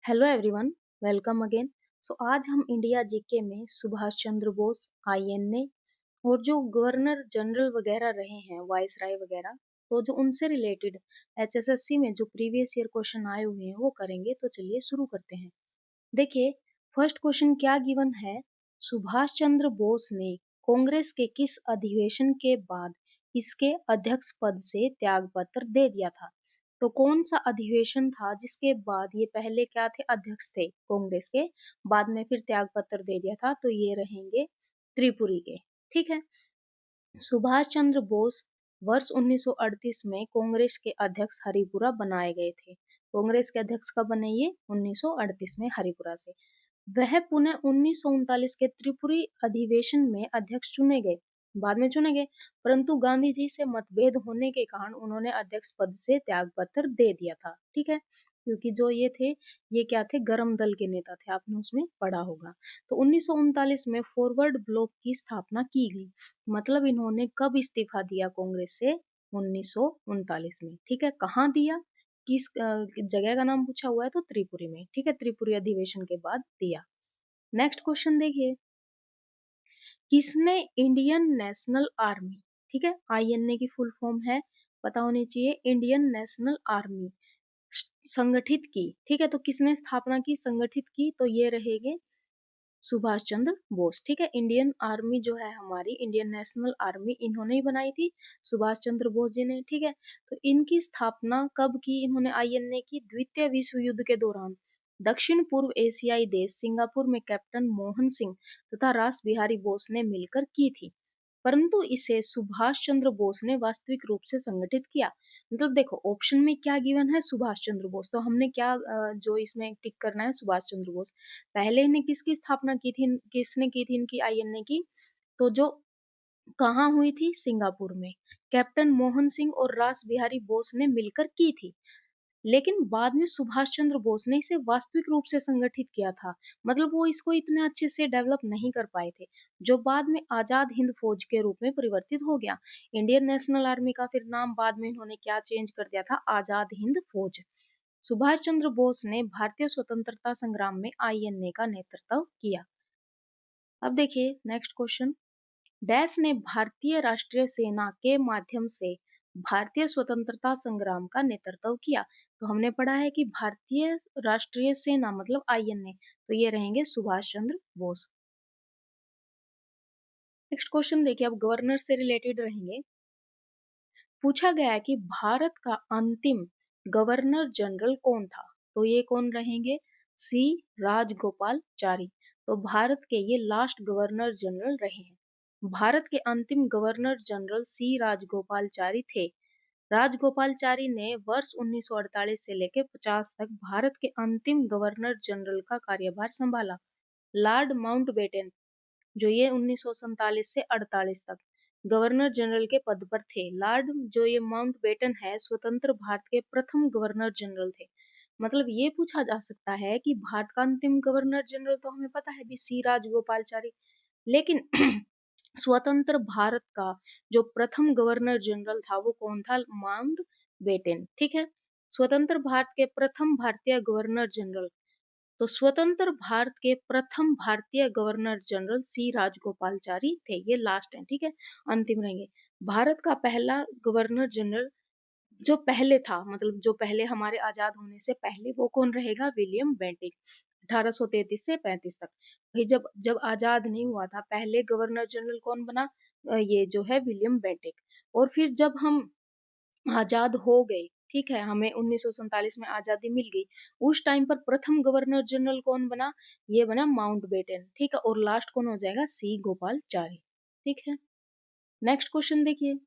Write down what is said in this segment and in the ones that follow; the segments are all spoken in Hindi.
Hello everyone, welcome again. So आज हम इंडिया जीके में सुभाष चंद्र बोस, आईएनए और जो गवर्नर जनरल वगैरह रहे हैं, वाइसराय वगैरह, तो जो उनसे रिलेटेड एचएसएससी में जो प्रीवियस ईयर क्वेश्चन आए हुए हैं वो करेंगे। तो चलिए शुरू करते हैं। देखिए, फर्स्ट क्वेश्चन क्या गिवन है। सुभाष चंद्र बोस ने कांग्रेस के किस अधिवेशन के बाद इसके अध्यक्ष पद से त्याग पत्र दे दिया था? तो कौन सा अधिवेशन था जिसके बाद ये पहले क्या थे, अध्यक्ष थे कांग्रेस के, बाद में फिर त्याग पत्र दे दिया था? तो ये रहेंगे त्रिपुरी के। ठीक है। सुभाष चंद्र बोस वर्ष 1938 में कांग्रेस के अध्यक्ष हरिपुरा बनाए गए थे। कांग्रेस के अध्यक्ष कब बने? ये 1938 में हरिपुरा से। वह पुनः 1939 के त्रिपुरी अधिवेशन में अध्यक्ष चुने गए, बाद में चुने गए, परंतु गांधी जी से मतभेद होने के कारण उन्होंने अध्यक्ष पद से त्याग पत्र दे दिया था। ठीक है, क्योंकि जो ये थे, ये क्या थे, गरम दल के नेता थे, आपने उसमें पढ़ा होगा। तो 1939 में फॉरवर्ड ब्लॉक की स्थापना की गई। मतलब इन्होंने कब इस्तीफा दिया कांग्रेस से? 1939 में। ठीक है, कहाँ दिया, किस जगह का नाम पूछा हुआ है? तो त्रिपुरी में। ठीक है, त्रिपुरी अधिवेशन के बाद दिया। नेक्स्ट क्वेश्चन देखिए, किसने इंडियन नेशनल आर्मी, ठीक है, आईएनए की फुल फॉर्म है, पता होनी चाहिए, इंडियन नेशनल आर्मी संगठित की? ठीक है, तो किसने स्थापना की, संगठित की? तो ये रहेंगे सुभाष चंद्र बोस। ठीक है, इंडियन आर्मी जो है हमारी, इंडियन नेशनल आर्मी, इन्होंने ही बनाई थी, सुभाष चंद्र बोस जी ने। ठीक है, तो इनकी स्थापना कब की इन्होंने, आईएनए की? द्वितीय विश्व युद्ध के दौरान दक्षिण पूर्व एशियाई देश सिंगापुर में कैप्टन मोहन सिंह तथा रास बिहारी बोस ने मिलकर की थी, परंतु इसे सुभाष चंद्र बोस ने वास्तविक रूप से संगठित किया। मतलब देखो, ऑप्शन में क्या गिवन है? सुभाष चंद्र बोस। तो हमने क्या जो इसमें टिक करना है? सुभाष चंद्र बोस। पहले इन्हें किसकी स्थापना की थी, किसने की थी इनकी, आईएनए की? तो जो कहाँ हुई थी? सिंगापुर में, कैप्टन मोहन सिंह और रास बिहारी बोस ने मिलकर की थी। लेकिन बाद में सुभाष चंद्र बोस ने इसे वास्तविक रूप से संगठित किया था। मतलब वो इसको इतने अच्छे से डेवलप नहीं कर पाए थे, जो बाद में आजाद हिंद फौज के रूप में परिवर्तित हो गया। इंडियन नेशनल आर्मी का फिर नाम बाद में इन्होंने क्या चेंज कर दिया था? आजाद हिंद फौज। सुभाष चंद्र बोस ने भारतीय स्वतंत्रता संग्राम में आईएनए का नेतृत्व किया। अब देखिए नेक्स्ट क्वेश्चन, डैश ने भारतीय राष्ट्रीय सेना के माध्यम से भारतीय स्वतंत्रता संग्राम का नेतृत्व किया? तो हमने पढ़ा है कि भारतीय राष्ट्रीय सेना मतलब आईएनए, तो ये रहेंगे सुभाष चंद्र बोस। नेक्स्ट क्वेश्चन देखिए, अब गवर्नर से रिलेटेड रहेंगे। पूछा गया है कि भारत का अंतिम गवर्नर जनरल कौन था? तो ये कौन रहेंगे? सी राजगोपालचारी। तो भारत के ये लास्ट गवर्नर जनरल रहे हैं। भारत के अंतिम गवर्नर जनरल सी राजगोपालचारी थे। राजगोपालचारी ने वर्ष 1948 से लेकर 50 तक भारत के अंतिम गवर्नर जनरल का कार्यभार संभाला। लॉर्ड माउंटबेटन जो ये 1947 से 48 तक गवर्नर जनरल के पद पर थे। लॉर्ड जो ये माउंटबेटन है, स्वतंत्र भारत के प्रथम गवर्नर जनरल थे। मतलब ये पूछा जा सकता है कि भारत का अंतिम गवर्नर जनरल तो हमें पता है भी, सी राजगोपालचारी, लेकिन स्वतंत्र भारत का जो प्रथम गवर्नर जनरल था वो कौन था? Mountbatten. ठीक है, स्वतंत्र भारत के प्रथम भारतीय गवर्नर जनरल, तो स्वतंत्र भारत के प्रथम भारतीय गवर्नर जनरल सी राजगोपालचारी थे। ये लास्ट है, ठीक है, अंतिम रहेंगे। भारत का पहला गवर्नर जनरल जो पहले था, मतलब जो पहले हमारे आजाद होने से पहले, वो कौन रहेगा? William Bentinck. 1833 से 35 तक। भाई जब जब आजाद नहीं हुआ था, पहले गवर्नर जनरल कौन बना? ये जो है विलियम बेंटिक। और फिर जब हम आजाद हो गए, ठीक है, हमें 1947 में आजादी मिल गई, उस टाइम पर प्रथम गवर्नर जनरल कौन बना? ये बना माउंटबेटन। ठीक है, और लास्ट कौन हो जाएगा? सी गोपालचारी। ठीक है, नेक्स्ट क्वेश्चन देखिए,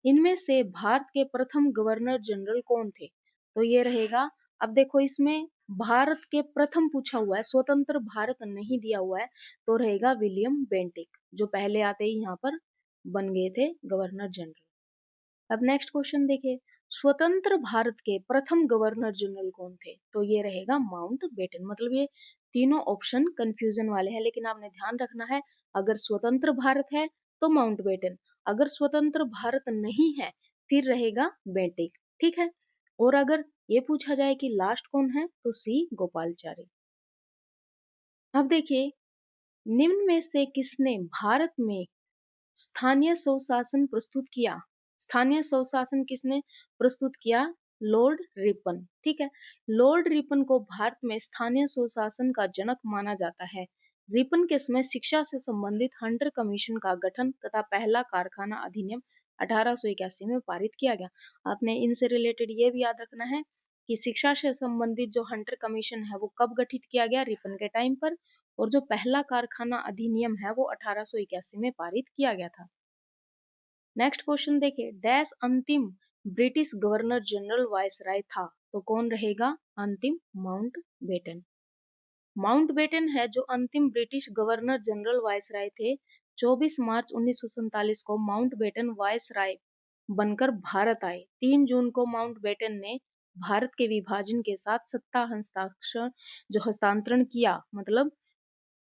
इनमें से भारत के प्रथम गवर्नर जनरल कौन थे? तो ये रहेगा, अब देखो इसमें भारत के प्रथम पूछा हुआ है, स्वतंत्र भारत नहीं दिया हुआ है, तो रहेगा विलियम बेंटिक, जो पहले आते ही यहाँ पर बन गए थे गवर्नर जनरल। अब नेक्स्ट क्वेश्चन देखिए, स्वतंत्र भारत के प्रथम गवर्नर जनरल कौन थे? तो ये रहेगा माउंट बेटन। मतलब ये तीनों ऑप्शन कंफ्यूजन वाले हैं, लेकिन आपने ध्यान रखना है, अगर स्वतंत्र भारत है तो माउंट बेटन, अगर स्वतंत्र भारत नहीं है फिर रहेगा बेटिक। ठीक है, और अगर ये पूछा जाए कि लास्ट कौन है तो सी गोपालचारी। अब देखिए, निम्न में से किसने भारत में स्थानीय स्वशासन प्रस्तुत किया? स्थानीय स्वशासन किसने प्रस्तुत किया? Lord Ripon. ठीक है, लॉर्ड रिपन को भारत में स्थानीय स्वशासन का जनक माना जाता है। रिपन के समय शिक्षा से संबंधित हंटर कमीशन का गठन तथा पहला कारखाना अधिनियम 1881 में पारित किया गया। आपने इनसे रिलेटेड ये भी याद रखना है कि शिक्षा से संबंधित जो हंटर कमीशन है वो कब गठित किया गया? रिपन के टाइम पर। और जो पहला कारखाना अधिनियम है वो 1881 में पारित किया गया था। नेक्स्ट क्वेश्चन देखिए, डैश अंतिम ब्रिटिश गवर्नर जनरल वायसराय था? तो कौन रहेगा? अंतिम माउंट बेटन। माउंट बेटन है जो अंतिम ब्रिटिश गवर्नर जनरल वायसराय थे। 24 मार्च 1947 को माउंट बेटन वायसराय बनकर भारत आए। 3 जून को माउंट बेटन ने भारत के विभाजन के साथ सत्ता हस्ताक्षर जो हस्तांतरण किया, मतलब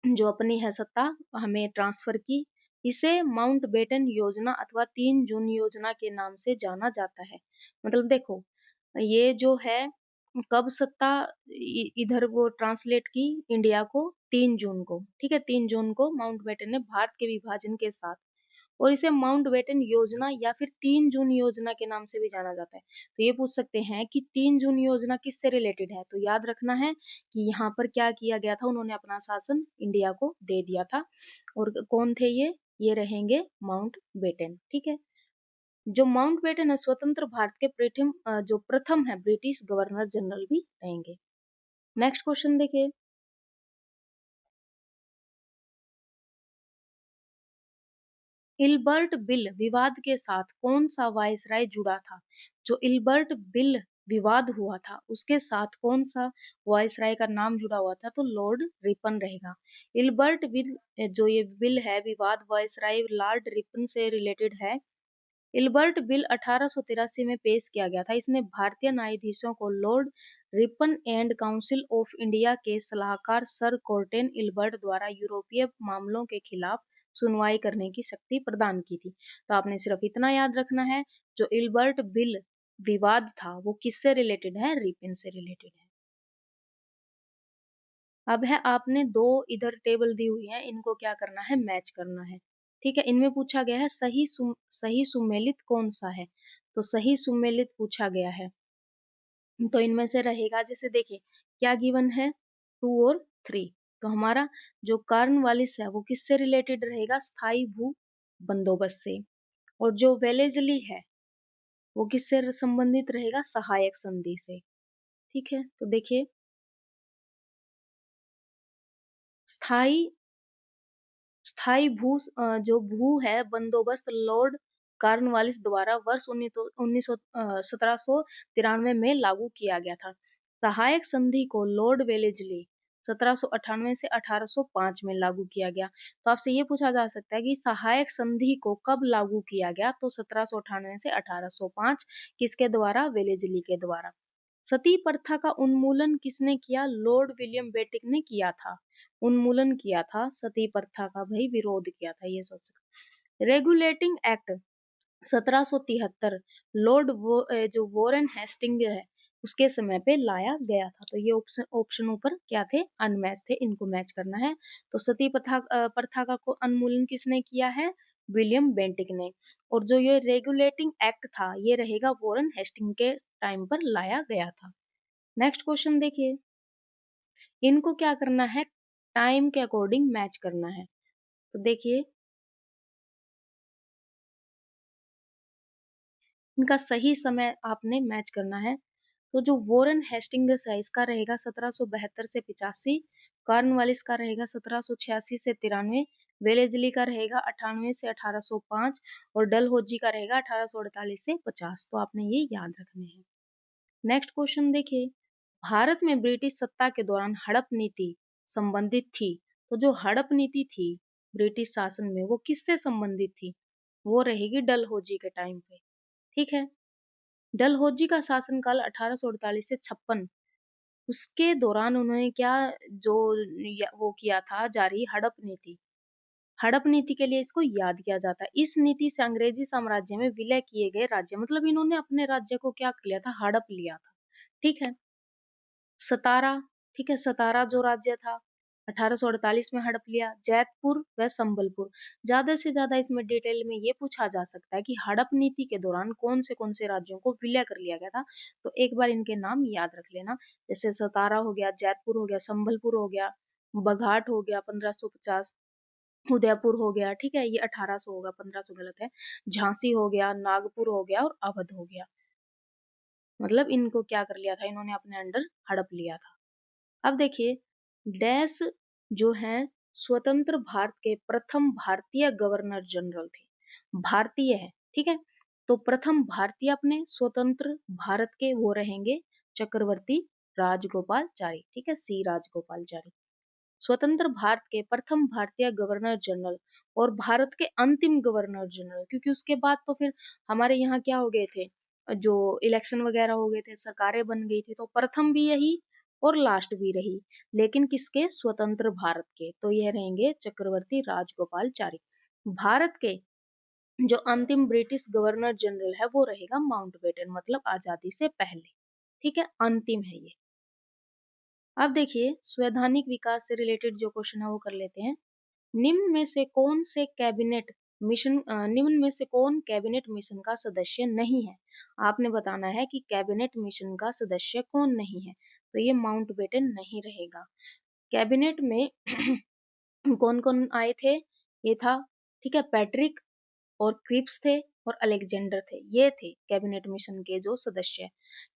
जो अपनी है सत्ता हमें ट्रांसफर की, इसे माउंट बेटन योजना अथवा 3 जून योजना के नाम से जाना जाता है। मतलब देखो, ये जो है कब सत्ता इधर वो ट्रांसलेट की इंडिया को? 3 जून को। ठीक है, 3 जून को माउंट बेटन ने भारत के विभाजन के साथ, और इसे माउंटबेटन योजना या फिर 3 जून योजना के नाम से भी जाना जाता है। तो ये पूछ सकते हैं कि 3 जून योजना किससे रिलेटेड है? तो याद रखना है कि यहाँ पर क्या किया गया था, उन्होंने अपना शासन इंडिया को दे दिया था। और कौन थे ये रहेंगे माउंटबेटन। ठीक है, जो माउंटबेटन है स्वतंत्र भारत के जो प्रथम है ब्रिटिश गवर्नर जनरल भी रहेंगे। नेक्स्ट क्वेश्चन देखिए, इल्बर्ट बिल विवाद के साथ कौन सा वायसराय जुड़ा था? जो इल्बर्ट बिल विवाद हुआ था उसके साथ कौन सा वायसराय का नाम जुड़ा हुआ था? तो लॉर्ड रिपन रहेगा। इल्बर्ट बिल जो ये बिल है विवाद वायसराय लॉर्ड रिपन से रिलेटेड है। इल्बर्ट बिल 1883 में पेश किया गया था। इसने भारतीय न्यायाधीशों को Lord Ripon and council of India के सलाहकार सर कॉर्टेन इल्बर्ट द्वारा यूरोपीय मामलों के खिलाफ सुनवाई करने की शक्ति प्रदान की थी। तो आपने सिर्फ इतना याद रखना है, जो इल्बर्ट बिल विवाद था वो किससे रिलेटेड है? रिपन से रिलेटेड है। अब है, आपने दो इधर टेबल दी हुई है, इनको क्या करना है? मैच करना है। ठीक है, इनमें पूछा गया है सही सुमेलित कौन सा है? तो सही सुमेलित पूछा गया है। तो इनमें से रहेगा, जैसे देखिए क्या गिवन है, 2 और 3। तो हमारा जो कॉर्नवालिस है वो किससे रिलेटेड रहेगा? स्थायी भू बंदोबस्त से। और जो वेलेजली है वो किससे संबंधित रहेगा? सहायक संधि से। ठीक है, तो देखिए स्थायी स्थायी जो भू है बंदोबस्त लॉर्ड कॉर्नवालिस द्वारा वर्ष 1793 में लागू किया गया था। सहायक संधि को लॉर्ड वेलेस्ली 1798 से 1805 में लागू किया गया। तो आपसे ये पूछा जा सकता है कि सहायक संधि को कब लागू किया गया? तो 1798 से 1805। किसके द्वारा? वेलेस्ली के द्वारा। सती प्रथा का उन्मूलन किसने किया? लॉर्ड विलियम बेटिक ने किया था। उन्मूलन किया था, सती प्रथा का भाई विरोध किया था, ये सोच सकते। रेगुलेटिंग एक्ट 1773 जो वॉरेन हेस्टिंग है उसके समय पे लाया गया था। तो ये ऑप्शन ऑप्शन ऊपर क्या थे? अनमैच थे, इनको मैच करना है। तो सती प्रथा का को उन्मूलन किसने किया है? विलियम बेंटिक ने। और जो ये रेगुलेटिंग एक्ट था ये रहेगा वॉरेन हेस्टिंग के टाइम पर लाया गया था। नेक्स्ट क्वेश्चन देखिए, इनको क्या करना है? टाइम के अकॉर्डिंग मैच करना है। तो देखिए इनका सही समय आपने मैच करना है। तो जो वॉरेन हेस्टिंग्स है इसका रहेगा 1772 से 85, कॉर्नवालिस का रहेगा 1786 से 93, वेलेस्ली का रहेगा 98 से 1805 और डलहौजी का रहेगा 1848 से 50। तो आपने ये याद रखने हैं। नेक्स्ट क्वेश्चन देखिए, भारत में ब्रिटिश सत्ता के दौरान हड़प नीति संबंधित थी। तो जो हड़प नीति थी ब्रिटिश शासन में वो किससे संबंधित थी? वो रहेगी डलहौजी के टाइम पे। ठीक है, डलहौजी का शासनकाल 1848 से 56, उसके दौरान उन्होंने क्या जो वो किया था जारी? हड़प नीति। हड़प नीति के लिए इसको याद किया जाता है। इस नीति से अंग्रेजी साम्राज्य में विलय किए गए राज्य, मतलब इन्होंने अपने राज्य को क्या कर लिया था, हड़प लिया था। ठीक है। सतारा, ठीक है, सतारा जो राज्य था 1848 में हड़प लिया। जैतपुर व संबलपुर, ज्यादा से ज्यादा इसमें डिटेल में ये पूछा जा सकता है कि हड़प नीति के दौरान कौन से राज्यों को विलय कर लिया गया था। तो एक बार इनके नाम याद रख लेना, जैसे सतारा हो गया, जैतपुर हो गया, संबलपुर हो गया, बघाट हो गया 1550, उदयपुर हो गया, ठीक है, ये 1800 होगा, 1500 गलत है, झांसी हो गया, नागपुर हो गया और अवध हो गया। मतलब इनको क्या कर लिया था, इन्होंने अपने अंडर हड़प लिया था। अब देखिए, डैश जो है स्वतंत्र भारत के प्रथम भारतीय गवर्नर जनरल थे। भारतीय है, ठीक है, तो प्रथम भारतीय अपने स्वतंत्र भारत के वो रहेंगे चक्रवर्ती राजगोपालचारी, ठीक है, सी राजगोपालचारी। स्वतंत्र भारत के प्रथम भारतीय गवर्नर जनरल और भारत के अंतिम गवर्नर जनरल, क्योंकि उसके बाद तो फिर हमारे यहाँ क्या हो गए थे, जो इलेक्शन वगैरह हो गए थे, सरकारें बन गई थी, तो प्रथम भी यही और लास्ट भी रही, लेकिन किसके, स्वतंत्र भारत के, तो ये रहेंगे चक्रवर्ती राजगोपालचारी। भारत के जो अंतिम ब्रिटिश गवर्नर जनरल है वो रहेगा माउंटबेटन, मतलब आजादी से पहले, ठीक है, अंतिम है ये। अब देखिए, संवैधानिक विकास से रिलेटेड जो क्वेश्चन है वो कर लेते हैं। निम्न में से कौन से कैबिनेट मिशन निम्न में से कौन कैबिनेट मिशन का सदस्य नहीं है। आपने बताना है कि कैबिनेट मिशन का सदस्य कौन नहीं है, तो ये माउंटबेटन नहीं रहेगा। कैबिनेट में कौन कौन आए थे, ये था, ठीक है, पैट्रिक और क्रिप्स थे और अलेक्जेंडर थे, ये थे कैबिनेट मिशन के जो सदस्य।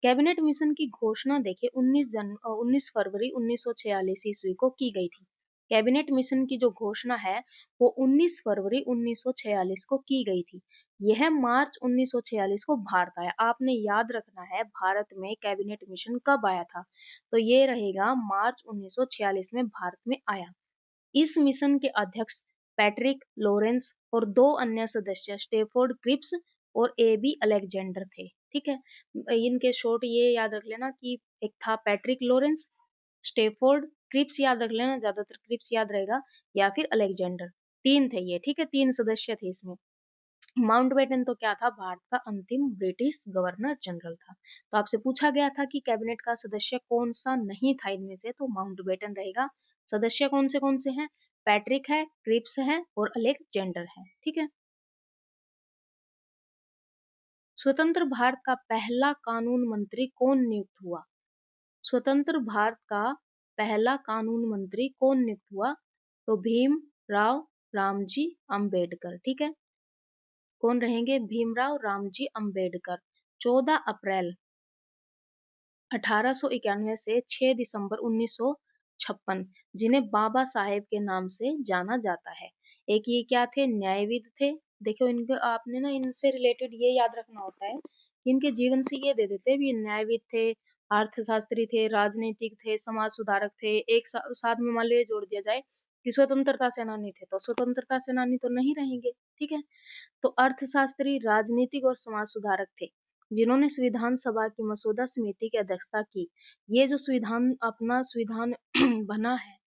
कैबिनेट मिशन की घोषणा देखिए 19 फरवरी 1946 ईस्वी को की गई थी। कैबिनेट मिशन की जो घोषणा है वो 19 फरवरी 1946 को की गई थी। यह मार्च 1946 को भारत आया। आपने याद रखना है भारत में कैबिनेट मिशन कब आया था, तो ये रहेगा मार्च 1946 में भारत में आया। इस मिशन के अध्यक्ष पैट्रिक लॉरेंस और दो अन्य सदस्य स्टेफोर्ड क्रिप्स और ए बी अलेक्जेंडर थे, ठीक है। इनके शॉर्ट ये याद रख लेना कि एक था पैट्रिक लॉरेंस, स्टेफोर्ड क्रिप्स याद रख लेना, ज्यादातर क्रिप्स याद रहेगा, या फिर अलेक्जेंडर, तीन थे ये, ठीक है, तीन सदस्य थे इसमें। माउंटबेटन तो क्या था, भारत का अंतिम ब्रिटिश गवर्नर जनरल था। तो आपसे पूछा गया था कि कैबिनेट का सदस्य कौन सा नहीं था इनमें से, तो माउंटबेटन रहेगा। सदस्य कौन से हैं, पैट्रिक है, क्रिप्स है और अलेक्जेंडर है, ठीक है। स्वतंत्र भारत का पहला कानून मंत्री कौन नियुक्त हुआ। स्वतंत्र भारत का पहला कानून मंत्री कौन नियुक्त हुआ, तो भीम राव रामजी अंबेडकर, ठीक है। कौन रहेंगे, भीमराव रामजी अंबेडकर। 14 अप्रैल 1891 से 6 दिसंबर 1956, जिन्हें बाबा साहेब के नाम से जाना जाता है। एक ये क्या थे, न्यायविद थे। देखो इनके, आपने ना इनसे रिलेटेड ये याद रखना होता है, इनके जीवन से ये दे देते हैं, ये न्यायविद थे, अर्थशास्त्री थे, राजनीतिक थे, समाज सुधारक थे। एक साथ में मान लो ये जोड़ दिया जाए कि स्वतंत्रता सेनानी थे, तो स्वतंत्रता सेनानी तो नहीं रहेंगे, ठीक है। तो अर्थशास्त्री, राजनीतिक और समाज सुधारक थे, जिन्होंने संविधान सभा की मसौदा समिति की अध्यक्षता की। ये जो संविधान अपना संविधान बना है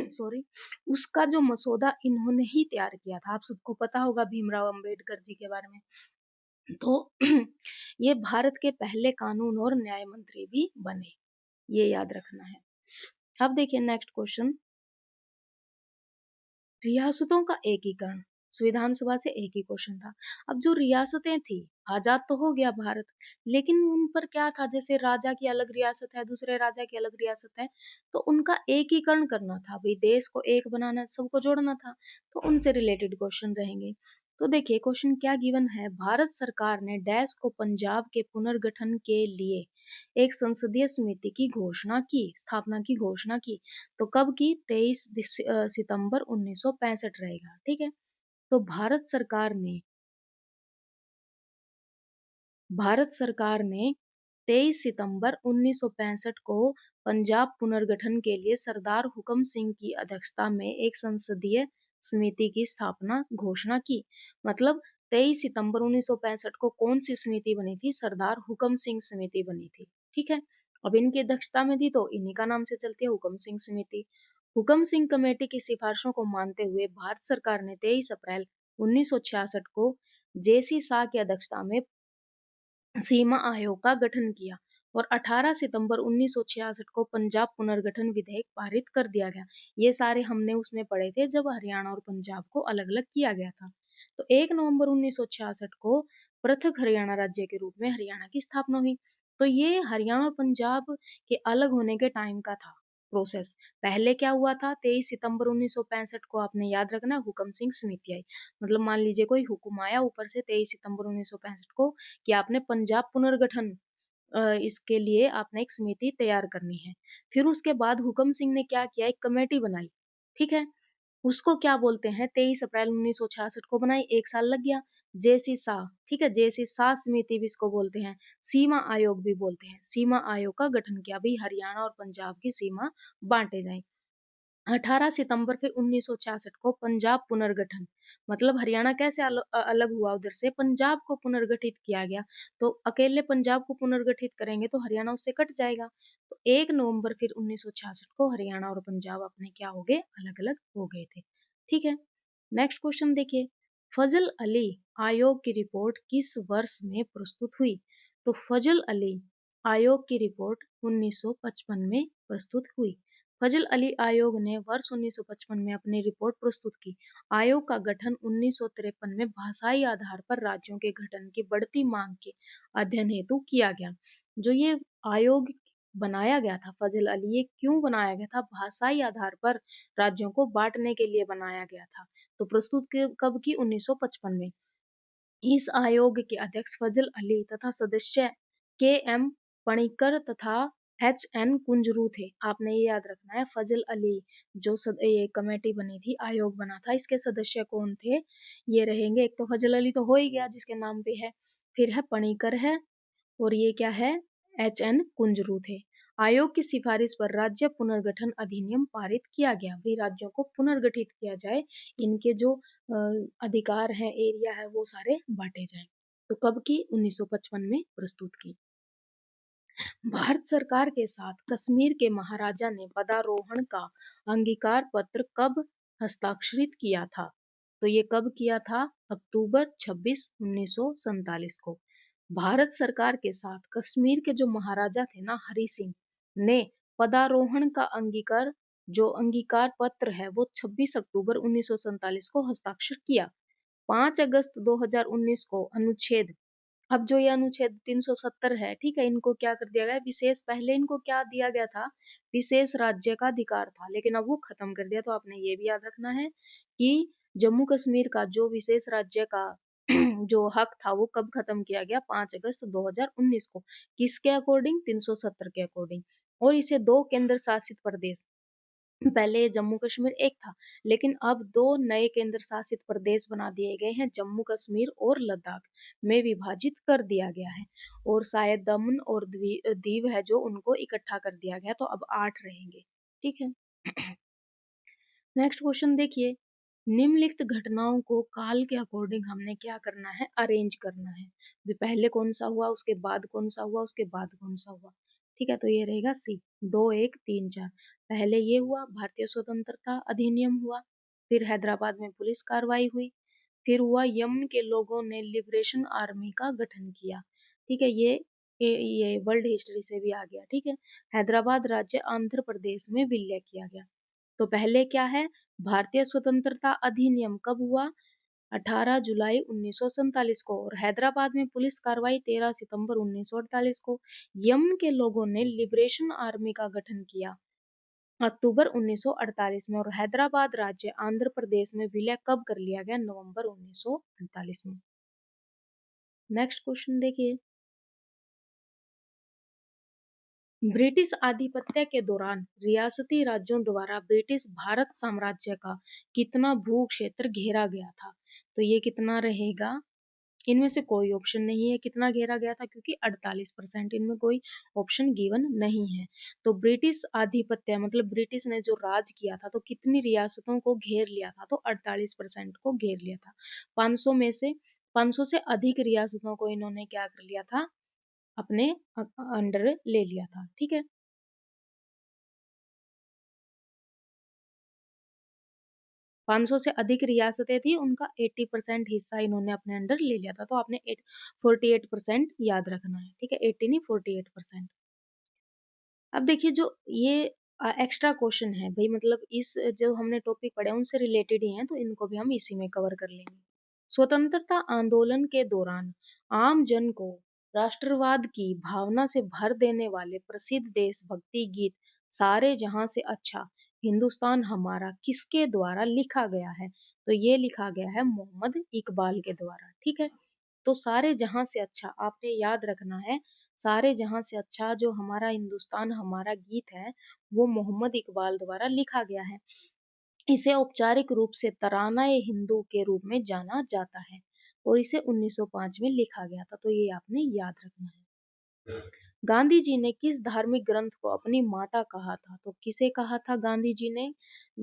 सॉरी, उसका जो मसौदा इन्होंने ही तैयार किया था। आप सबको पता होगा भीमराव अंबेडकर जी के बारे में। तो ये भारत के पहले कानून और न्याय मंत्री भी बने, ये याद रखना है। अब देखिए नेक्स्ट क्वेश्चन, रियासतों का एकीकरण। संविधान सभा से एक ही क्वेश्चन था। अब जो रियासतें थी, आजाद तो हो गया भारत, लेकिन उन पर क्या था, जैसे राजा की अलग रियासत है, दूसरे राजा की अलग रियासत है, तो उनका एकीकरण करना था, भाई देश को एक बनाना, सबको जोड़ना था, तो उनसे रिलेटेड क्वेश्चन रहेंगे। तो देखिए क्वेश्चन क्या गिवन है, भारत सरकार ने डैश को पंजाब के पुनर्गठन के लिए एक संसदीय समिति की घोषणा की, स्थापना की घोषणा की। तो कब की, 23 सितंबर 1965 रहेगा, ठीक है। तो भारत सरकार ने 23 सितंबर 1965 को पंजाब पुनर्गठन के लिए सरदार हुकम सिंह की अध्यक्षता में एक संसदीय समिति की स्थापना घोषणा की। मतलब 23 सितंबर 1965 को कौन सी समिति बनी थी, सरदार हुकम सिंह समिति बनी थी, ठीक है। अब इनकी अध्यक्षता में थी तो इन्हीं का नाम से चलती है, हुकम सिंह समिति। हुकम सिंह कमेटी की सिफारिशों को मानते हुए भारत सरकार ने 23 अप्रैल 1966 को जेसी शाह की अध्यक्षता में सीमा आयोग का गठन किया और 18 सितंबर 1966 को पंजाब पुनर्गठन विधेयक पारित कर दिया गया। ये सारे हमने उसमें पढ़े थे जब हरियाणा और पंजाब को अलग-अलग किया गया था। तो 1 नवंबर 1966 को पृथक हरियाणा राज्य के रूप में हरियाणा की स्थापना हुई। तो ये हरियाणा और पंजाब के अलग होने के टाइम का था प्रोसेस। पहले क्या हुआ था, 23 सितंबर 1965 को आपने याद रखना, हुकम सिंह समिति आई। मतलब मान लीजिए कोई हुक्म आया ऊपर से 23 सितंबर 1965 को कि आपने पंजाब पुनर्गठन इसके लिए आपने एक समिति तैयार करनी है। फिर उसके बाद हुकम सिंह ने क्या किया, एक कमेटी बनाई, ठीक है? उसको क्या बोलते हैं, 23 अप्रैल 1966 को बनाई, 1 साल लग गया। जेसी शाह, ठीक है? जेसी शाह समिति भी इसको बोलते हैं, सीमा आयोग भी बोलते हैं। सीमा आयोग का गठन किया, भई हरियाणा और पंजाब की सीमा बाँटे जाएँ। 18 सितंबर फिर 1966 को पंजाब पुनर्गठन, मतलब हरियाणा कैसे अलग हुआ उधर से, पंजाब को पुनर्गठित किया गया। तो अकेले पंजाब को पुनर्गठित करेंगे तो हरियाणा उससे कट जाएगा। तो 1 नवंबर फिर 1966 को हरियाणा और पंजाब अपने क्या हो गए, अलग-अलग हो गए थे। ठीक है, नेक्स्ट क्वेश्चन देखिए, फजल अली आयोग की रिपोर्ट किस वर्ष में प्रस्तुत हुई? तो फजल अली आयोग की रिपोर्ट 1955 में प्रस्तुत हुई। फजल अली आयोग ने वर्ष 1955 में अपनी रिपोर्ट प्रस्तुत की। आयोग का गठन 1953 में भाषाई आधार पर राज्यों के गठन की बढ़ती मांग के अध्ययन हेतु किया गया। जो ये आयोग बनाया गया था फजल अली, ये क्यों बनाया गया था? भाषाई आधार पर राज्यों को बांटने के लिए बनाया गया था। तो प्रस्तुत कब की? 1955 में। इस आयोग के अध्यक्ष फजल अली तथा सदस्य के एम पणिकर तथा एच एन कुंजरू थे। आपने ये याद रखना है, फजल अली जो ये कमेटी बनी थी, आयोग बना था, इसके सदस्य कौन थे? ये रहेंगे, एक तो फजल अली तो हो ही गया जिसके नाम पे है, फिर है पणिकर है, और ये क्या है, एच एन कुंजरू थे। आयोग की सिफारिश पर राज्य पुनर्गठन अधिनियम पारित किया गया, भी राज्यों को पुनर्गठित किया जाए, इनके जो अधिकार हैं, एरिया है, वो सारे बांटे जाएं। तो कब की? 1955 में प्रस्तुत की। भारत सरकार के साथ कश्मीर के महाराजा ने पदारोहण का अंगीकार पत्र कब हस्ताक्षरित किया था? तो ये कब किया था? अक्टूबर 26 1947 को। भारत सरकार के साथ कश्मीर के जो महाराजा थे ना, हरि सिंह ने पदारोहण का अंगीकार, जो अंगीकार पत्र है, वो 26 अक्टूबर 1947 को हस्ताक्षर किया। 5 अगस्त 2019 को अनुच्छेद, अब जो ये अनुच्छेद 370 है, ठीक है, इनको क्या कर दिया गया, विशेष, पहले इनको क्या दिया गया था, विशेष राज्य का अधिकार था, लेकिन अब वो खत्म कर दिया। तो आपने ये भी याद रखना है कि जम्मू कश्मीर का जो विशेष राज्य का जो हक था वो कब खत्म किया गया? 5 अगस्त 2019 को। किसके अकॉर्डिंग? 370 के अकॉर्डिंग। और इसे 2 केंद्र शासित प्रदेश, पहले ये जम्मू कश्मीर एक था, लेकिन अब 2 नए केंद्र शासित प्रदेश बना दिए गए हैं, जम्मू कश्मीर और लद्दाख में विभाजित कर दिया गया है। और शायद दमन और दीव है जो, उनको इकट्ठा कर दिया गया, तो अब 8 रहेंगे। ठीक है। नेक्स्ट क्वेश्चन देखिए, निम्नलिखित घटनाओं को काल के अकॉर्डिंग हमने क्या करना है? अरेंज करना है। भी पहले कौन सा हुआ, उसके बाद कौन सा हुआ, उसके बाद कौन सा हुआ। ठीक है, तो ये रहेगा सी, 2 1 3 4। पहले ये हुआ, भारतीय स्वतंत्रता अधिनियम हुआ, फिर हैदराबाद में पुलिस कार्रवाई हुई, फिर हुआ यमन के लोगों ने लिबरेशन आर्मी का गठन किया। ठीक है, ये वर्ल्ड हिस्ट्री से भी आ गया। ठीक है, हैदराबाद राज्य आंध्र प्रदेश में विलय किया गया। तो पहले क्या है, भारतीय स्वतंत्रता अधिनियम कब हुआ? 18 जुलाई 1947 को। और हैदराबाद में पुलिस कार्रवाई 13 सितंबर 1948 को। यमन के लोगों ने लिबरेशन आर्मी का गठन किया अक्टूबर 1948 में। और हैदराबाद राज्य आंध्र प्रदेश में विलय कब कर लिया गया? नवंबर 1948 में। नेक्स्ट क्वेश्चन देखिए, ब्रिटिश आधिपत्य के दौरान रियासती राज्यों द्वारा ब्रिटिश भारत साम्राज्य का कितना भू क्षेत्र घेरा गया था? तो ये कितना रहेगा? इनमें से कोई ऑप्शन नहीं है कितना घेरा गया था, क्योंकि 48%, इनमें कोई ऑप्शन गिवन नहीं है। तो ब्रिटिश आधिपत्य मतलब ब्रिटिश ने जो राज किया था, तो कितनी रियासतों को घेर लिया था? तो 48% को घेर लिया था। 500 में से 500 से अधिक रियासतों को इन्होंने क्या कर लिया था? अपने अंडर ले लिया था। ठीक है। 500 से अधिक रियासतें थी, उनका 80% हिस्सा इन्होंने अपने अंडर ले लिया था। तो आपने 48% याद रखना है, ठीक है, 80 नहीं 48%। अब देखिए जो ये एक्स्ट्रा क्वेश्चन है भाई, मतलब इस जो हमने टॉपिक पढ़े उनसे रिलेटेड ही हैं, तो इनको भी हम इसी में कवर कर लेंगे। स्वतंत्रता आंदोलन के दौरान आम जन को राष्ट्रवाद की भावना से भर देने वाले प्रसिद्ध देशभक्ति गीत सारे जहां से अच्छा हिंदुस्तान हमारा किसके द्वारा लिखा गया है? तो ये लिखा गया है मोहम्मद इकबाल के द्वारा, ठीक है। तो सारे जहां से अच्छा आपने याद रखना है, सारे जहां से अच्छा जो हमारा हिंदुस्तान हमारा गीत है वो मोहम्मद इकबाल द्वारा लिखा गया है। इसे औपचारिक रूप से तराना-ए हिंदू के रूप में जाना जाता है और इसे 1905 में लिखा गया था, तो ये आपने याद रखना है। गांधी जी ने किस धार्मिक ग्रंथ को अपनी माता कहा था? तो किसे कहा था गांधी जी ने?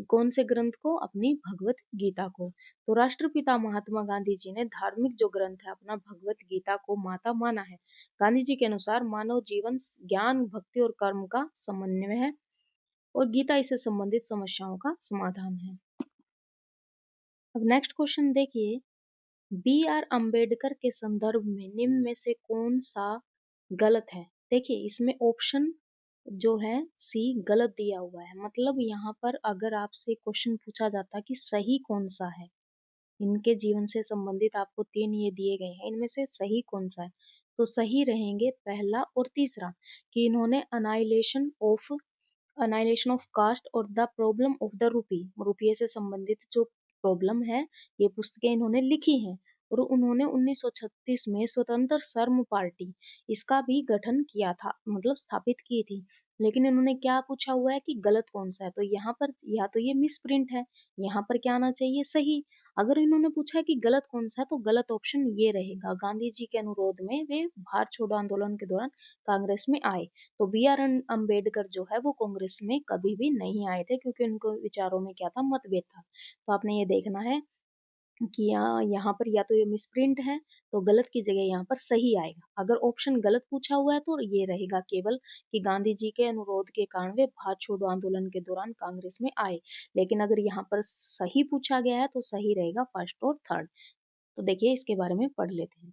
कौन से ग्रंथ को? अपनी भगवत गीता को। तो राष्ट्रपिता महात्मा गांधी जी ने धार्मिक जो ग्रंथ है अपना भगवत गीता को माता माना है। गांधी जी के अनुसार मानव जीवन ज्ञान, भक्ति और कर्म का समन्वय है और गीता इससे संबंधित समस्याओं का समाधान है। अब नेक्स्ट क्वेश्चन देखिए, बी आर अम्बेडकर के संदर्भ में निम्न में से कौन सा गलत है? देखिए इसमें ऑप्शन जो है सी गलत दिया हुआ है, मतलब यहाँ पर अगर आपसे क्वेश्चन पूछा जाता कि सही कौन सा है, इनके जीवन से संबंधित आपको 3 ये दिए गए हैं, इनमें से सही कौन सा है? तो सही रहेंगे पहला और तीसरा, कि इन्होंने अनाइलेशन ऑफ कास्ट और the problem of the rupee, रुपये से संबंधित जो प्रॉब्लम है ये पुस्तकें इन्होंने लिखी हैं। और उन्होंने 1936 में स्वतंत्र सर्म पार्टी इसका भी गठन किया था, मतलब स्थापित की थी। लेकिन इन्होंने क्या पूछा हुआ है कि गलत कौन सा है, तो यहाँ पर या तो ये मिस प्रिंट है, यहाँ पर क्या आना चाहिए? सही। अगर इन्होंने पूछा है कि गलत कौन सा है तो गलत ऑप्शन ये रहेगा, गांधी जी के अनुरोध में वे भारत छोड़ो आंदोलन के दौरान कांग्रेस में आए। तो बी आर अम्बेडकर जो है वो कांग्रेस में कभी भी नहीं आए थे, क्योंकि उनको विचारों में क्या था? मतभेद था। तो आपने ये देखना है कि यहाँ पर या तो ये मिसप्रिंट है, तो गलत की जगह यहाँ पर सही आएगा। अगर ऑप्शन गलत पूछा हुआ है तो ये रहेगा केवल कि गांधी जी के अनुरोध के कारण वे भारत छोड़ो आंदोलन के दौरान कांग्रेस में आए। लेकिन अगर यहाँ पर सही पूछा गया है तो सही रहेगा फर्स्ट और थर्ड। तो देखिए इसके बारे में पढ़ लेते हैं।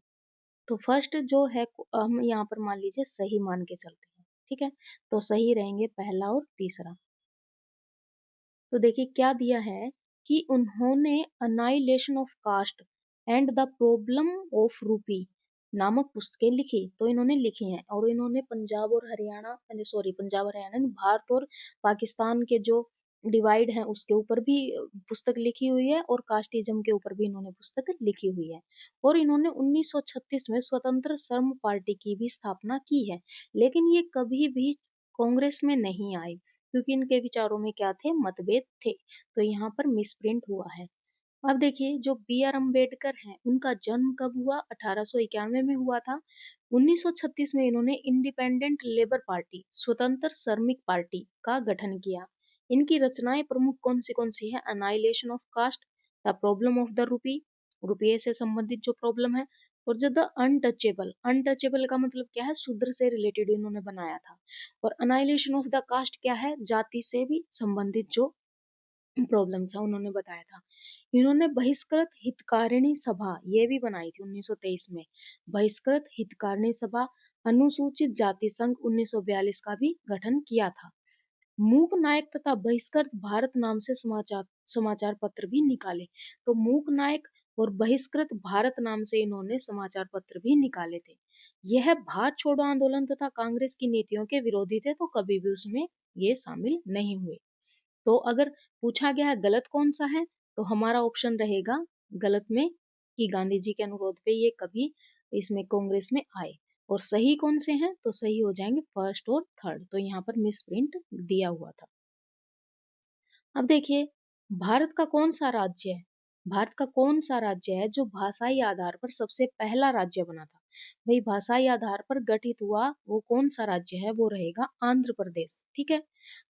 तो फर्स्ट जो है हम यहाँ पर मान लीजिए सही मान के चलते हैं, ठीक है। तो सही रहेंगे पहला और तीसरा। तो देखिए क्या दिया है कि उन्होंने annihilation of caste and the problem of rupee नामक पुस्तकें लिखी, तो इन्होंने लिखी हैं। और इन्होंने पंजाब और हरियाणा, सॉरी पंजाब हरियाणा नहीं, भारत और पाकिस्तान के जो डिवाइड है उसके ऊपर भी पुस्तक लिखी हुई है और कास्टिज्म के ऊपर भी इन्होंने पुस्तक लिखी हुई है। और इन्होंने 1936 में स्वतंत्र श्रम पार्टी की भी स्थापना की है, लेकिन ये कभी भी कांग्रेस में नहीं आए, क्योंकि इनके विचारों में क्या थे? मतभेद थे। तो यहाँ पर मिसप्रिंट हुआ है। अब देखिए जो बी आर अम्बेडकर हैं उनका जन्म कब हुआ? 1891 में हुआ था। 1936 में इन्होंने इंडिपेंडेंट लेबर पार्टी, स्वतंत्र श्रमिक पार्टी का गठन किया। इनकी रचनाएं प्रमुख कौन सी है? Annihilation of caste, the problem of the rupee, रुपये से संबंधित जो प्रॉब्लम है, और जो द अनटचेबल, अनटचेबल का मतलब क्या है? शूद्र से रिलेटेड इन्होंने बनाया था। और अनाइलेशन ऑफ द कास्ट क्या है? जाति से भी संबंधित जो प्रॉब्लम्स है उन्होंने बताया था। इन्होंने बहिष्कृत हितकारिणी सभा ये भी बनाई थी 1923 में, बहिष्कृत हितकारिणी सभा, अनुसूचित जाति संघ 1942 का भी गठन किया था। मूक नायक तथा बहिष्कृत भारत नाम से समाचार समाचार पत्र भी निकाले। तो मूक नायक और बहिष्कृत भारत नाम से इन्होंने समाचार पत्र भी निकाले थे। यह भारत छोड़ो आंदोलन तथा कांग्रेस की नीतियों के विरोधी थे, तो कभी भी उसमें ये शामिल नहीं हुए। तो अगर पूछा गया है गलत कौन सा है, तो हमारा ऑप्शन रहेगा गलत में कि गांधी जी के अनुरोध पे ये कभी इसमें कांग्रेस में आए। और सही कौन से हैं? तो सही हो जाएंगे फर्स्ट और थर्ड। तो यहाँ पर मिस प्रिंट दिया हुआ था। अब देखिए भारत का कौन सा राज्य है? भारत का कौन सा राज्य है जो भाषाई आधार पर सबसे पहला राज्य बना था? भाई भाषाई आधार पर गठित हुआ वो कौन सा राज्य है? वो रहेगा आंध्र प्रदेश, ठीक है।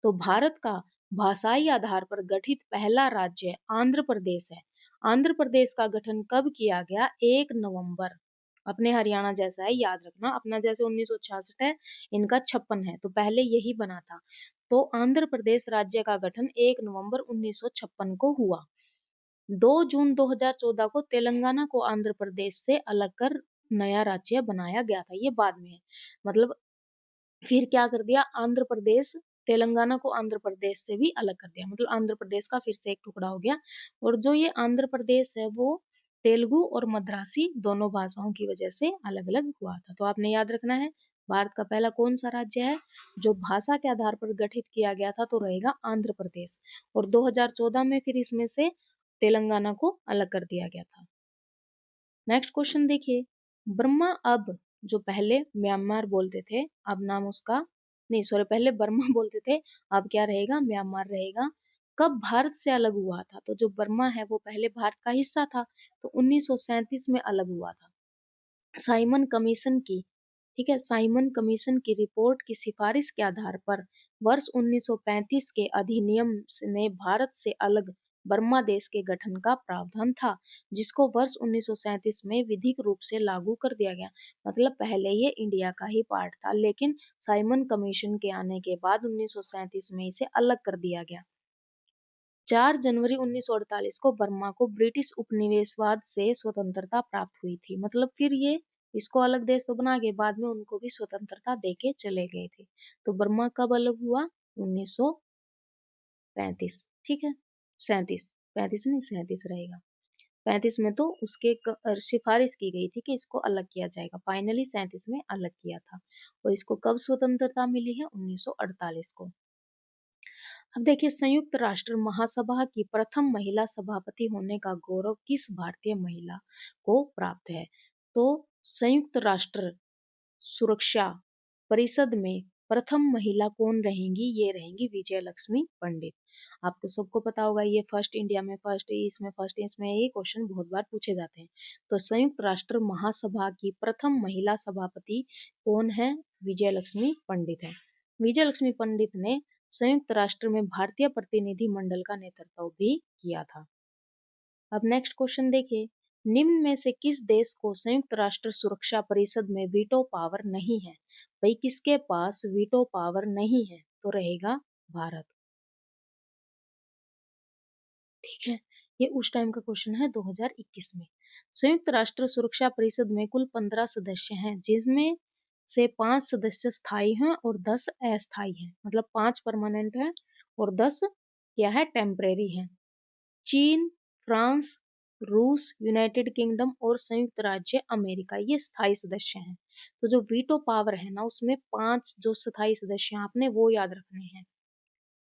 तो भारत का भाषाई आधार पर गठित पहला राज्य आंध्र प्रदेश है। आंध्र प्रदेश का गठन कब किया गया? 1 नवंबर। अपने हरियाणा जैसा है, याद रखना, अपना जैसे 1966 है, इनका 56 है, तो पहले यही बना था। तो आंध्र प्रदेश राज्य का गठन 1 नवंबर 1956 को हुआ। 2 जून 2014 को तेलंगाना को आंध्र प्रदेश से अलग कर नया राज्य बनाया गया था, ये बाद में है। मतलब फिर क्या कर दिया, आंध्र प्रदेश तेलंगाना को आंध्र प्रदेश से भी अलग कर दिया, मतलब आंध्र प्रदेश का फिर से एक टुकड़ा हो गया। और जो ये आंध्र प्रदेश है वो तेलुगु और मद्रासी दोनों भाषाओं की वजह से अलग अलग हुआ था। तो आपने याद रखना है, भारत का पहला कौन सा राज्य है जो भाषा के आधार पर गठित किया गया था, तो रहेगा आंध्र प्रदेश। और 2014 में फिर इसमें से तेलंगाना को अलग कर दिया गया था। नेक्स्ट क्वेश्चन देखिए, बर्मा अब, जो पहले म्यांमार बोलते थे, अब नाम उसका, नहीं सॉरी, पहले बर्मा बोलते थे, अब क्या रहेगा, म्यांमार रहेगा। कब भारत से अलग हुआ था, तो जो बर्मा है वो पहले भारत का हिस्सा था, तो 1937 में अलग हुआ था। साइमन कमीशन की, ठीक है, साइमन कमीशन की रिपोर्ट की सिफारिश के आधार पर वर्ष 1935 के अधिनियम में भारत से अलग बर्मा देश के गठन का प्रावधान था, जिसको वर्ष 1937 में विधिक रूप से लागू कर दिया गया। मतलब पहले ये इंडिया का ही पार्ट था, लेकिन साइमन कमीशन के आने के बाद 1937 में इसे अलग कर दिया गया। 4 जनवरी 1948 को बर्मा को ब्रिटिश उपनिवेशवाद से स्वतंत्रता प्राप्त हुई थी। मतलब फिर ये इसको अलग देश तो बना के बाद में उनको भी स्वतंत्रता देके चले गए थे। तो बर्मा कब अलग हुआ, 1935, ठीक है, 37, 35 नहीं 37 रहेगा। 35 में तो उसके सिफारिश की गई थी कि इसको अलग किया जाएगा, फाइनली 37 में अलग किया था। और इसको कब स्वतंत्रता मिली है, 1948 को। अब देखिए, संयुक्त राष्ट्र महासभा की प्रथम महिला सभापति होने का गौरव किस भारतीय महिला को प्राप्त है, तो संयुक्त राष्ट्र सुरक्षा परिषद में प्रथम महिला कौन रहेंगी, ये रहेंगी विजय लक्ष्मी पंडित। आपको सबको पता होगा, ये फर्स्ट इंडिया में फर्स्ट इसमें ये क्वेश्चन बहुत बार पूछे जाते हैं। तो संयुक्त राष्ट्र महासभा की प्रथम महिला सभापति कौन है, विजय लक्ष्मी पंडित है। विजय लक्ष्मी पंडित ने संयुक्त राष्ट्र में भारतीय प्रतिनिधि मंडल का नेतृत्व भी किया था। अब नेक्स्ट क्वेश्चन देखिए, निम्न में से किस देश को संयुक्त राष्ट्र सुरक्षा परिषद में वीटो पावर नहीं है। भाई किसके पास वीटो पावर नहीं है, तो रहेगा भारत, ठीक है। ये उस टाइम का क्वेश्चन है 2021 में। संयुक्त राष्ट्र सुरक्षा परिषद में कुल 15 सदस्य हैं, जिसमें से 5 सदस्य स्थायी हैं और 10 अस्थायी हैं। मतलब 5 परमानेंट है और 10 क्या है, टेम्परेरी है। चीन, फ्रांस, रूस, यूनाइटेड किंगडम और संयुक्त राज्य अमेरिका ये स्थायी सदस्य हैं। तो जो वीटो पावर है ना, उसमें 5 जो स्थायी सदस्य हैं आपने वो याद रखने हैं।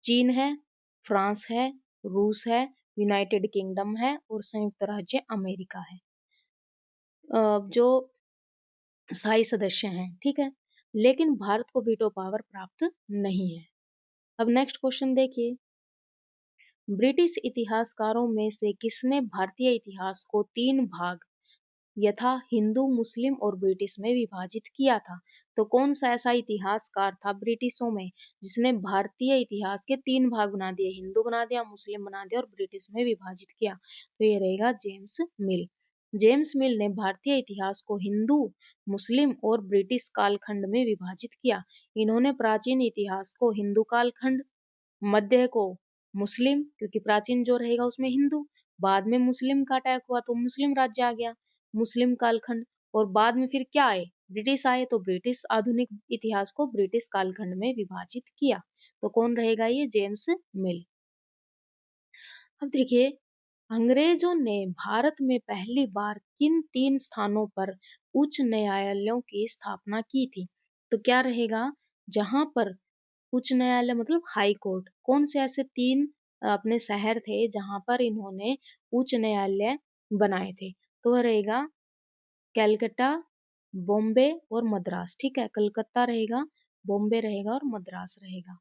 चीन है, फ्रांस है, रूस है, यूनाइटेड किंगडम है और संयुक्त राज्य अमेरिका है, जो स्थायी सदस्य हैं, ठीक है। लेकिन भारत को वीटो पावर प्राप्त नहीं है। अब नेक्स्ट क्वेश्चन देखिए, ब्रिटिश इतिहासकारों में से किसने भारतीय इतिहास को 3 भाग यथा हिंदू, मुस्लिम और ब्रिटिश में विभाजित किया था। तो कौन सा ऐसा इतिहासकार था ब्रिटिशों में जिसने भारतीय इतिहास के 3 भाग बना दिए, हिंदू बना दिया, मुस्लिम बना दिया और ब्रिटिश में विभाजित किया, तो ये रहेगा जेम्स मिल। जेम्स मिल ने भारतीय इतिहास को हिंदू, मुस्लिम और ब्रिटिश कालखंड में विभाजित किया। इन्होंने प्राचीन इतिहास को हिंदू कालखंड, मध्य को मुस्लिम, क्योंकि प्राचीन जो रहेगा उसमें हिंदू, बाद में मुस्लिम का अटैक हुआ तो मुस्लिम राज्य आ गया, मुस्लिम कालखंड, और बाद में फिर क्या आए, ब्रिटिश आए, तो ब्रिटिश आधुनिक इतिहास को ब्रिटिश कालखंड में विभाजित किया। तो कौन रहेगा ये, जेम्स मिल। अब देखिए, अंग्रेजों ने भारत में पहली बार किन 3 स्थानों पर उच्च न्यायालयों की स्थापना की थी, तो क्या रहेगा, जहां पर उच्च न्यायालय मतलब हाई कोर्ट, कौन से ऐसे 3 अपने शहर थे जहां पर इन्होंने उच्च न्यायालय बनाए थे, तो वह रहेगा कैलकाटा, बॉम्बे और मद्रास, ठीक है, कलकत्ता रहेगा, बॉम्बे रहेगा और मद्रास रहेगा।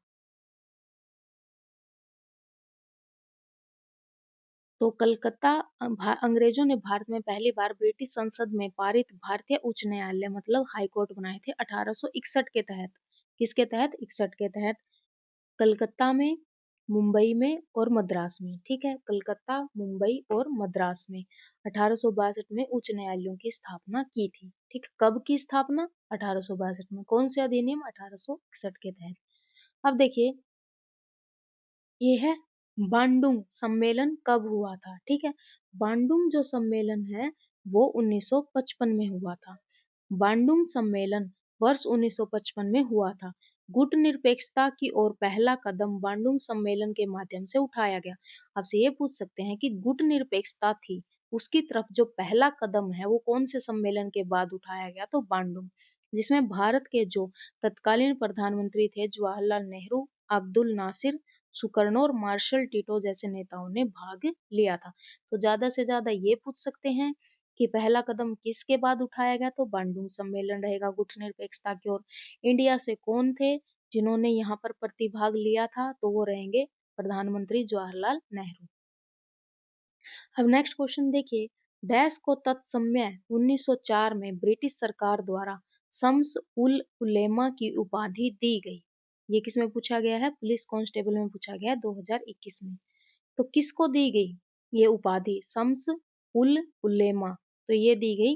तो कलकत्ता, अंग्रेजों ने भारत में पहली बार ब्रिटिश संसद में पारित भारतीय उच्च न्यायालय मतलब हाई कोर्ट बनाए थे 1861 के तहत। किसके तहत, 61 के तहत। कलकत्ता में, मुंबई में और मद्रास में, ठीक है, कलकत्ता, मुंबई और मद्रास में 1862 में उच्च न्यायालयों की स्थापना की थी, ठीक। कब की स्थापना, 1862 में, कौन से अधिनियम, 1861 के तहत। अब देखिए, ये है बांडुंग सम्मेलन कब हुआ था? ठीक है, बांडुंग जो सम्मेलन है वो 1955 में हुआ था। बांडुंग सम्मेलन वर्ष 1955 में हुआ था। गुटनिरपेक्षता की ओर पहला कदम बांडुंग सम्मेलन के माध्यम से उठाया गया। आपसे ये पूछ सकते हैं कि गुटनिरपेक्षता थी, उसकी तरफ जो पहला कदम है वो कौन से सम्मेलन के बाद उठाया गया? तो बांडुंग, जिसमें भारत के जो तत्कालीन प्रधानमंत्री थे जवाहरलाल नेहरू, अब्दुल नासिर, सुकर्णो और मार्शल टीटो जैसे नेताओं ने भाग लिया था। तो ज्यादा से ज्यादा ये पूछ सकते हैं कि पहला कदम किसके बाद उठाया गया? तो बांडुंग सम्मेलन रहेगा गुटनिरपेक्षता की ओर। इंडिया से कौन थे जिन्होंने यहाँ पर प्रतिभाग लिया था? तो वो रहेंगे प्रधानमंत्री जवाहरलाल नेहरू। अब नेक्स्ट क्वेश्चन देखिए, डैश को तत्समय 1904 में ब्रिटिश सरकार द्वारा शम्स उल उलेमा की उपाधि दी गई। ये किस में पूछा गया है? पुलिस कांस्टेबल में पूछा गया है 2021 में। तो किसको दी गई ये उपाधि शम्स उल उलेमा? तो ये दी गई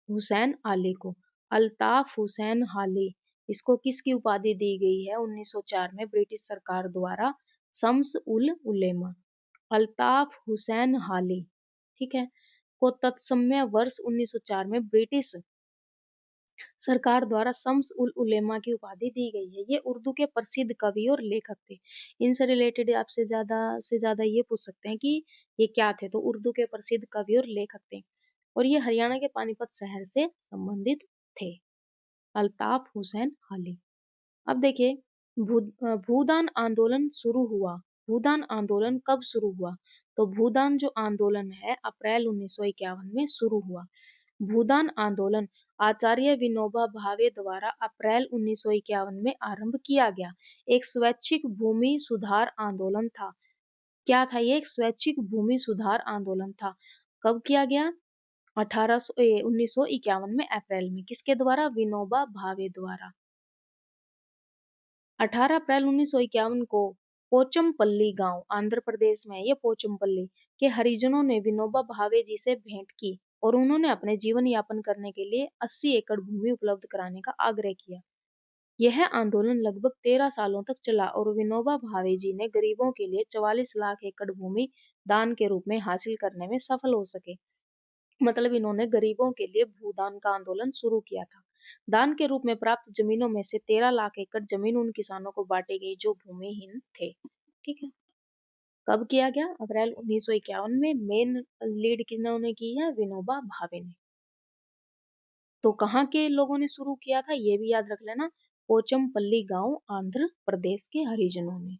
हुसैन आली को। अल्ताफ हुसैन हाली, इसको किसकी उपाधि दी गई है 1904 में ब्रिटिश सरकार द्वारा? शम्स उल उलेमा, अल्ताफ हुसैन हाली, ठीक है, को तत्समय वर्ष 1904 में ब्रिटिश सरकार द्वारा शम्स उल उलेमा की उपाधि दी गई है। ये उर्दू के प्रसिद्ध कवि और लेखक थे। इनसे रिलेटेड आपसे ज्यादा से ज्यादा ये पूछ सकते हैं कि ये क्या थे? तो उर्दू के प्रसिद्ध कवि और लेखक थे और ये हरियाणा के पानीपत शहर से संबंधित थे। अल्ताफ हुसैन हाली। अब देखिए, भूदान आंदोलन शुरू हुआ। भूदान आंदोलन कब शुरू हुआ? तो भूदान जो आंदोलन है अप्रैल 1951 में शुरू हुआ। भूदान आंदोलन आचार्य विनोबा भावे द्वारा अप्रैल 1951 में आरंभ किया गया। एक स्वैच्छिक भूमि सुधार आंदोलन था। क्या था ये? एक स्वैच्छिक भूमि सुधार आंदोलन था। कब किया गया? 1951 में अप्रैल में। किसके द्वारा? विनोबा भावे द्वारा। 18 अप्रैल 1951 को पोचमपल्ली गांव आंध्र प्रदेश में, ये पोचमपल्ली के हरिजनों ने विनोबा भावे जी से भेंट की और उन्होंने अपने जीवन यापन करने के लिए 80 एकड़ भूमि उपलब्ध कराने का आग्रह किया। यह आंदोलन लगभग 13 सालों तक चला और विनोबा भावे जी ने गरीबों के लिए 44 लाख एकड़ भूमि दान के रूप में हासिल करने में सफल हो सके। मतलब इन्होंने गरीबों के लिए भूदान का आंदोलन शुरू किया था। दान के रूप में प्राप्त जमीनों में से 13 लाख एकड़ जमीन उन किसानों को बांटी गई जो भूमिहीन थे। ठीक है, कब किया गया? अप्रैल 1951 में। मेन लीड किन्होंने की है? विनोबा भावे ने। तो कहाँ के लोगों ने शुरू किया था ये भी याद रख लेना, पोचमपल्ली गांव आंध्र प्रदेश के हरिजनों ने।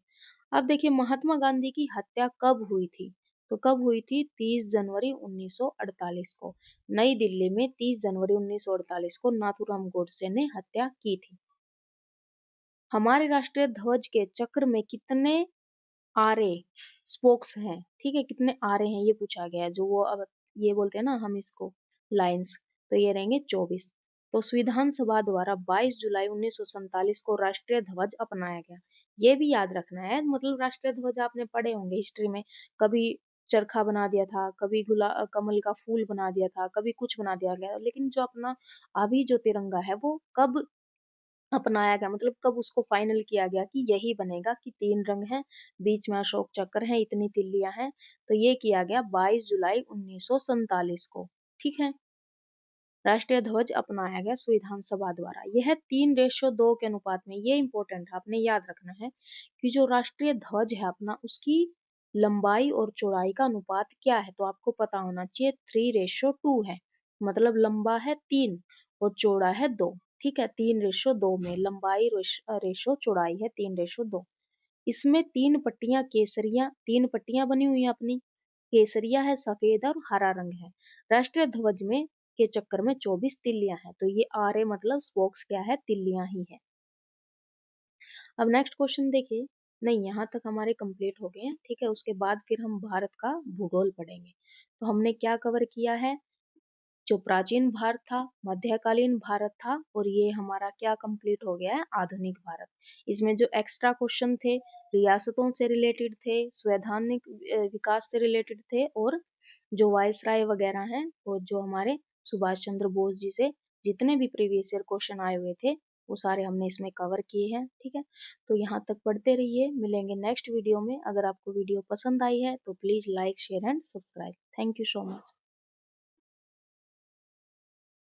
अब देखिए, महात्मा गांधी की हत्या कब हुई थी? तो कब हुई थी? 30 जनवरी 1948 को। नई दिल्ली में 30 जनवरी 1948 को नाथूराम गोडसे ने हत्या की थी। हमारे राष्ट्रीय ध्वज के चक्र में कितने आरे स्पोक्स हैं? ठीक है, कितने आरे हैं ये पूछा गया है। जो वो अब ये बोलते हैं ना हम इसको लाइंस, तो ये रहेंगे 24। तो संविधान सभा द्वारा 22 जुलाई 1947 को राष्ट्रीय ध्वज अपनाया गया। ये भी याद रखना है। मतलब राष्ट्रीय ध्वज आपने पढ़े होंगे हिस्ट्री में, कभी चरखा बना दिया था, कभी कमल का फूल बना दिया था, कभी कुछ बना दिया गया, लेकिन जो अपना अभी जो तिरंगा है वो कब अपनाया गया? मतलब कब उसको फाइनल किया गया कि यही बनेगा, कि 3 रंग हैं, बीच में अशोक चक्र है, इतनी तिल्लियां हैं। तो ये किया गया 22 जुलाई 1947 को। ठीक है, राष्ट्रीय ध्वज अपनाया गया संविधान सभा द्वारा। यह 3:2 के अनुपात में, ये इंपॉर्टेंट है, आपने याद रखना है कि जो राष्ट्रीय ध्वज है अपना, उसकी लंबाई और चौड़ाई का अनुपात क्या है? तो आपको पता होना चाहिए 3:2 है। मतलब लंबा है 3 और चौड़ा है 2। ठीक है, 3:2 में लंबाई रेशो चौड़ाई है 3:2। इसमें 3 पट्टियां बनी हुई है अपनी। केसरिया है, सफेद और हरा रंग है। राष्ट्रीय ध्वज में के चक्कर में 24 तिल्लियां हैं। तो ये आरे मतलब स्पोक्स क्या है? तिल्लियां ही है। अब नेक्स्ट क्वेश्चन देखिए। नहीं, यहाँ तक हमारे कंप्लीट हो गए हैं। ठीक है, उसके बाद फिर हम भारत का भूगोल पढ़ेंगे। तो हमने क्या कवर किया है? जो प्राचीन भारत था, मध्यकालीन भारत था, और ये हमारा क्या कंप्लीट हो गया है? आधुनिक भारत। इसमें जो एक्स्ट्रा क्वेश्चन थे रियासतों से रिलेटेड थे, संवैधानिक विकास से रिलेटेड थे, और जो वायसराय वगैरह हैं, और जो हमारे सुभाष चंद्र बोस जी से जितने भी प्रीवियस ईयर क्वेश्चन आए हुए थे वो सारे हमने इसमें कवर किए हैं, ठीक है। तो यहाँ तक पढ़ते रहिए, मिलेंगे नेक्स्ट वीडियो में। अगर आपको वीडियो पसंद आई है तो please like share and subscribe. Thank you so much.